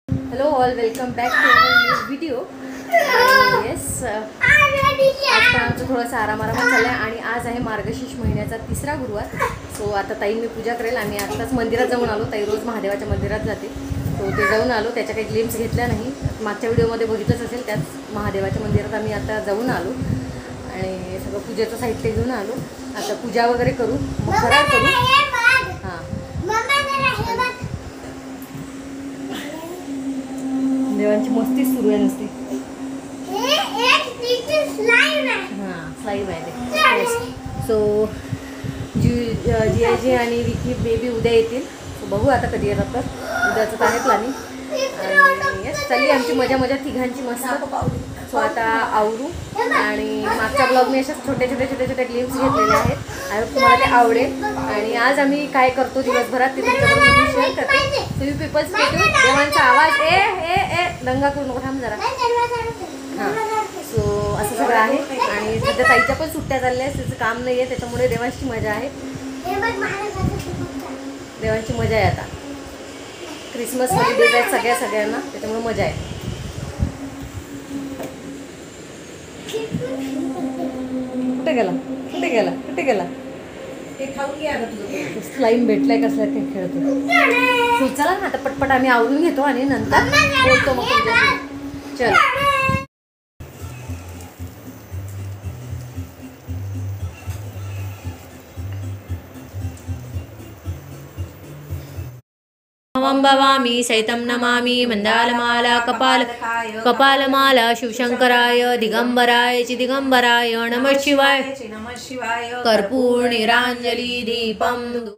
Hello all, welcome back to our new video. Yes, आज पण आमचं थोडंसं आरामात चाललं आहे आणि आज आहे मार्गशीर्ष महिन्याचा 3रा गुरुवार. सो आता ताई मी पूजा करेल. आम्ही आत्ताच मंदिरात जाऊन आलो. ताई रोज महादेवाच्या मंदिरात जाते, सो ते जाऊन आलो. त्याच्या काही ग्लिम्स घेतल्या नाही, मागच्या व्हिडिओमध्ये बघितलंच असेल. त्याच महादेवाच्या मंदिरात आम्ही आता जाऊन आलो आणि सगळं पूजेचं साहित्य घेऊन आलो. आता पूजा वगैरे करू, मग फराळ करू. हां, देवांची मस्ती सुरू आहे नुसती. हां, स्लाईम आहे ते. सो जियाजी आणि विकी बेबी उद्या येतील. सो बघू आता कधी येतात. तर उद्याचं तर आहे प्लॅनिंग. आणि येस, चालली आमची मजा तिघांची मस्त. सो आता आवरू. आणि मागच्या ब्लॉग मी अशाच छोटे छोटे ग्लिम्स घेतलेले आहेत. आणि तुम्हाला ते आवडेल. आणि आज आम्ही काय करतो दिवसभरात ते तुमच्याबरोबर मी शेअर करते. तुम्ही पीपल्स देवांचा आवाज ए ए ए दंगा करू नको, थांब जरा. हां, सो असं सगळं आहे. आणि सध्या ताईच्या पण सुट्ट्या चालल्या आहेत, त्याचं काम नाही आहे, त्याच्यामुळे देवांची मजा आहे. देवांची मजा आहे. आता क्रिसमस हॉलिडेज आहेत सगळ्यांना, त्याच्यामुळे मजा आहे. कुठे गेला ते खाऊन घ्या. स्लाईम भेटलाय कसला ते खेळतो. चला ना, आता पटपट आम्ही आवरून घेतो आणि नंतर बोलतो मग तुमच्याशी. चल. भवामी सैतं नमामि मंदालमाला कपालमाला शिवशंकराय दिगंबराय चिदिगंबराय नमः शिवाय कर्पूर निरांजली दीपम.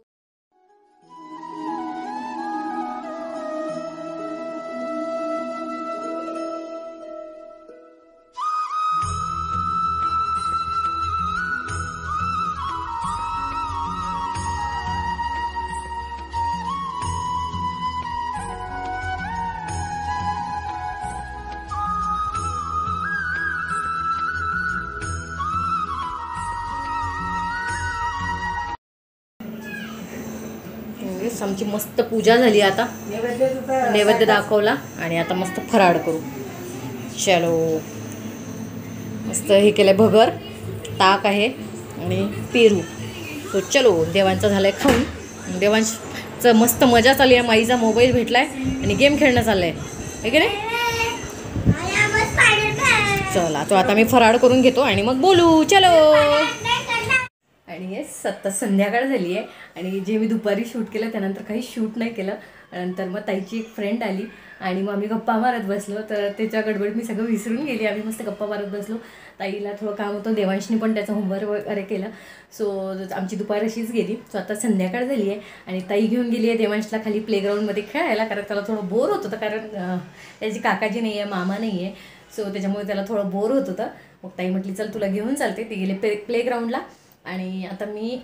आमची मस्त पूजा झाली. आता नैवेद्य दाखवला आणि आता मस्त फराळ करू. चलो, मस्त हे केलं, भगर ताक आहे आणि पेरू. सो चलो, देवांचा झालाय खाऊन. देवांचं मस्त मजा चालली आहे. माईचा मोबाईल भेटलाय आणि गेम खेळणं चाललंय, आहे की नाही. चला, तो आता मी फराळ करून घेतो आणि मग बोलू. चलो. आणि येस, आत्ता संध्याकाळ झाली आहे आणि जे मी दुपारी शूट केलं त्यानंतर काही शूट नाही केलं. नंतर मग ताईची एक फ्रेंड आली आणि मग आम्ही गप्पा मारत बसलो. तर त्याच्या गडबडीत मी सगळं विसरून गेली. आम्ही मस्त गप्पा मारत बसलो. ताईला थोडं काम होतं, देवांशनी पण त्याचं होमवर्क वगैरे केलं. सो आमची दुपार अशीच गेली. सो आता संध्याकाळ झाली आहे आणि ताई घेऊन गेली आहे देवांशला खाली प्लेग्राऊंडमध्ये खेळायला, कारण त्याला थोडं बोर होत होतं, कारण त्याची काकाजी नाही आहे, मामा नाही आहे. सो त्याच्यामुळे त्याला थोडं बोर होत होतं. मग ताई म्हटली चल तुला घेऊन चालते. ते गेले प्लेग्राऊंडला. आणि आता मी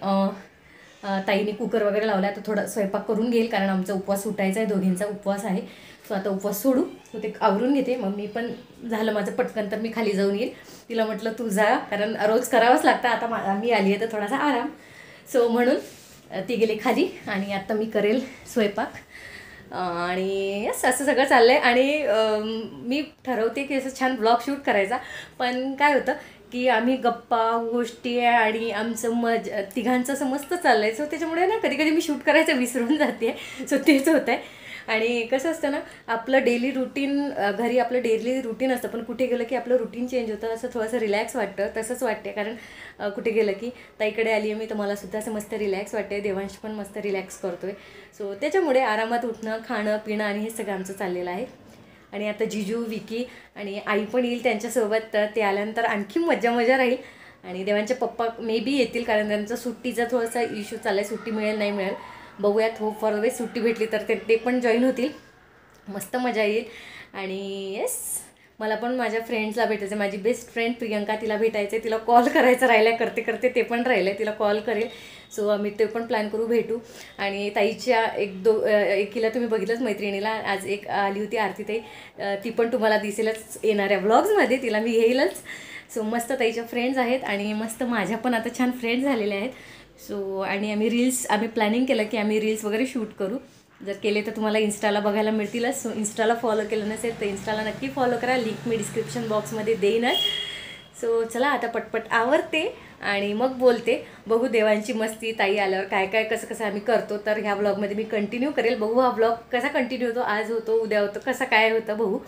ताईने कुकर वगैरे लावला आहे. तर थोडा स्वयंपाक करून घेईल, कारण आमचा उपवास सुटायचा आहे, दोघींचा उपवास आहे. सो आता उपवास सोडू, सो ते आवरून घेते. मग मी पण झालं माझं पटकन, तर मी खाली जाऊन येईल. तिला म्हटलं तू जा, कारण रोज करावंच लागतं. आता मी आली आहे तर थोडासा आराम. सो म्हणून ती गेली खाली आणि आता मी करेल स्वयंपाक. आणि यस, असं सगळं चाललं आहे. आणि मी ठरवते की असं छान ब्लॉग शूट करायचा. पण काय होतं की आम्ही गप्पा गोष्टी आणि आमचं तिघांचं असं मस्त चाललं आहे. सो त्याच्यामुळे ना कधी मी शूट करायचं विसरून जाते. सो तेच होतं आहे. आणि कसं असतं ना, आपलं डेली रुटीन, घरी आपलं डेली रुटीन असतं, पण कुठे गेलं की आपलं रुटीन चेंज होतं. असं थोडंसं रिलॅक्स वाटतं. तसंच वाटते, कारण कुठे गेलं की ताईकडे आली आहे मी, तर मला सुद्धा असं मस्त रिलॅक्स वाटते. देवांश पण मस्त रिलॅक्स करतो आहे. सो त्याच्यामुळे आरामात उठणं, खाणं पिणं आणि हे सगळं आमचं चाललेलं आहे. आणि आता जिजू, विकी आणि आई पण येईल त्यांच्यासोबत. तर ते आल्यानंतर आणखी मजा राहील. आणि देवांचे पप्पा मे बी येतील, कारण त्यांचा सुट्टीचा थोडासा इश्यू चालला आहे. सुट्टी मिळेल नाही मिळेल बघूयात. होप फॉर द बेस्ट सुट्टी भेटली तर ते पण जॉईन होतील. मस्त मजा येईल. आणि येस, मला पण माझ्या फ्रेंड्सला भेटायचं. माझी बेस्ट फ्रेंड प्रियंका, तिला भेटायचं आहे. तिला कॉल करायचं राहिलं आहे, करते ते पण राहिलं आहे. तिला कॉल करेल. सो आम्ही ते पण प्लॅन करू, भेटू. आणि ताईच्या एकीला तुम्ही बघितलंच, मैत्रिणीला आज एक आली होती आरती ताई, ती पण तुम्हाला दिसेलच येणाऱ्या व्लॉग्समध्ये. तिला मी घेईलच. सो मस्त ताईच्या फ्रेंड्स आहेत आणि मस्त माझ्या पण आता छान फ्रेंड्स झालेल्या आहेत. सो आणि आम्ही प्लॅनिंग केलं की आम्ही रील्स वगैरे शूट करू. जर केले तर तुम्हाला इन्स्टाला बघायला मिळतीलच. सो इन्स्टाला फॉलो केलं नसेल तर इन्स्टाला नक्की फॉलो करा, लिंक मी डिस्क्रिप्शन बॉक्समध्ये देईनच. सो चला आता पटपट आवरते आणि मग बोलते. बघू देवांची मस्ती ताई आल्यावर काय काय कसं कसं आम्ही करतो, तर ह्या ब्लॉगमध्ये मी कंटिन्यू करेल. बघू हा ब्लॉग कसा कंटिन्यू होतो, आज होतो उद्या होतो कसा काय होतं बघू.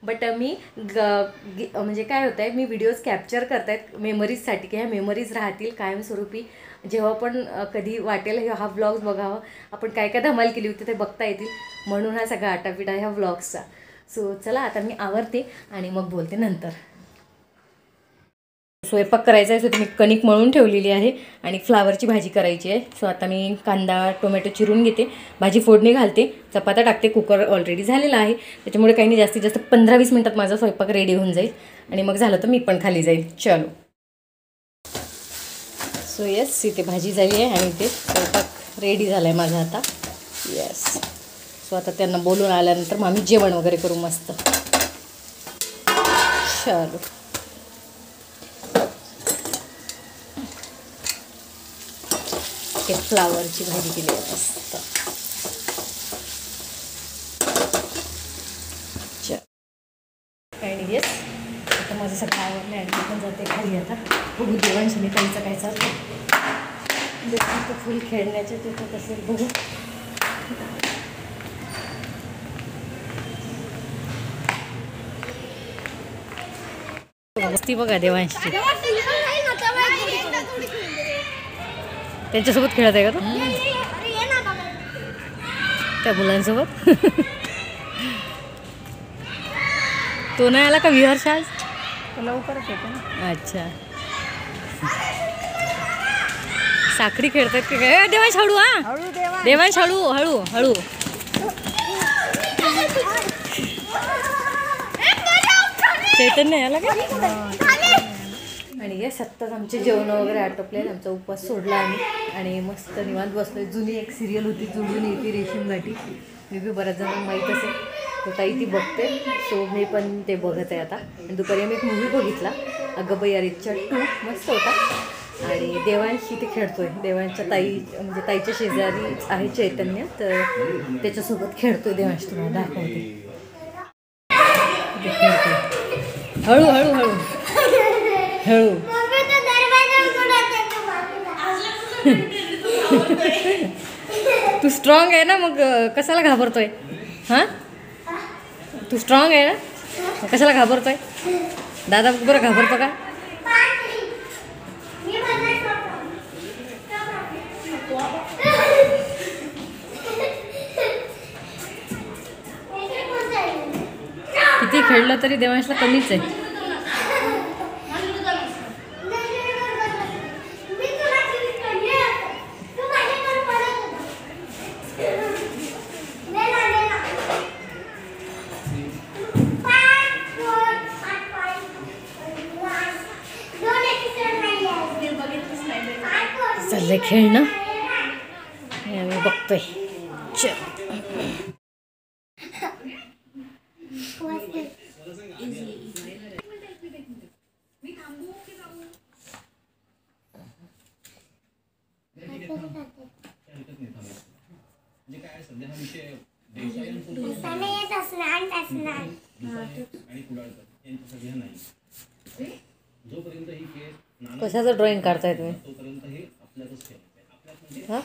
बट मी म्हणजे काय होतं आहे, मी व्हिडिओज कॅप्चर करतायत मेमरीजसाठी की ह्या मेमरीज राहतील कायमस्वरूपी. जेव्हा पण कधी वाटेल हा व्लॉग्स बघावं, आपण काय काय धमाल केली होती ते बघता येतील, म्हणून हा सगळा आटापिटा ह्या व्लॉग्सचा. सो चला आता मी आवरते आणि मग बोलते नंतर. स्वयंपाक करायचा आहे. सो मी कणिक मळून ठेवलेली आहे आणि फ्लावरची भाजी करायची आहे. सो आता मी कांदा टोमॅटो चिरून घेते, भाजी फोडणी घालते, चपात्या टाकते. कुकर ऑलरेडी झालेला आहे, त्याच्यामुळे काही नाही, जास्तीत जास्त 15-20 मिनटात माझा स्वयंपाक रेडी होऊन जाईल आणि मग झालं तर मी पण खाली जाईल. चलो. सो येस, इथे भाजी झाली आहे आणि इथे स्वयंपाक रेडी झाला आहे माझा आता. येस. सो आता त्यांना बोलून आल्यानंतर मग आम्ही जेवण वगैरे करू मस्त. चलो. ते फ्लावरची भाजी केली आहे मस्त. आणि येस, आता माझं सगळं आवडलं आणि पण जाते खाली. आता बघू देवांशी ताईचं काय चालतं. जसं फुल खेळण्याच्या तिथं असेल बघू. मस्ती बघा देवांशी, त्यांच्यासोबत खेळत आहे का तो त्या मुलांसोबत. तो नाही आला का विहर्ष आज? लवकरच येतो ना. अच्छा, साखळी खेळतात की काय? देवांश हळू, हा देवांश हळू हळू हळू. चैतन्य आला का? आणि या सत्ताच आमचे जेवण वगैरे आटोपले, आमचा उपवास सोडला आम्ही आणि मस्त निवांत बसलो. जुनी एक सिरियल होती जुळून येते रेशीम गाठी, मी बी बऱ्याच जणांना माहीत असेल, तर ताई ती बघते. सो मी पण ते बघत आहे आता. आणि दुपारी आम्ही एक मूव्ही बघितला, अगं बाई अरेच्चा 2, मस्त होता. आणि देवांशी ते खेळतोय, देवांच्या ताई म्हणजे ताईच्या शेजारी आहे चैतन्य, तर त्याच्यासोबत खेळतोय देवांशी. तुम्हाला दाखवते, हळू हळू हळू हळू. तू स्ट्रॉंग आहे ना, मग कशाला घाबरतोय? हां, तू स्ट्रॉंग आहे ना, कशाला घाबरतोय? दादा बरं घाबरतो का? किती खेळलं तरी देवांशला कमीच आहे. चाललंय खेळणं आम्ही बघतोय. कशाचं ड्रॉइंग काढताय तुम्ही? हां,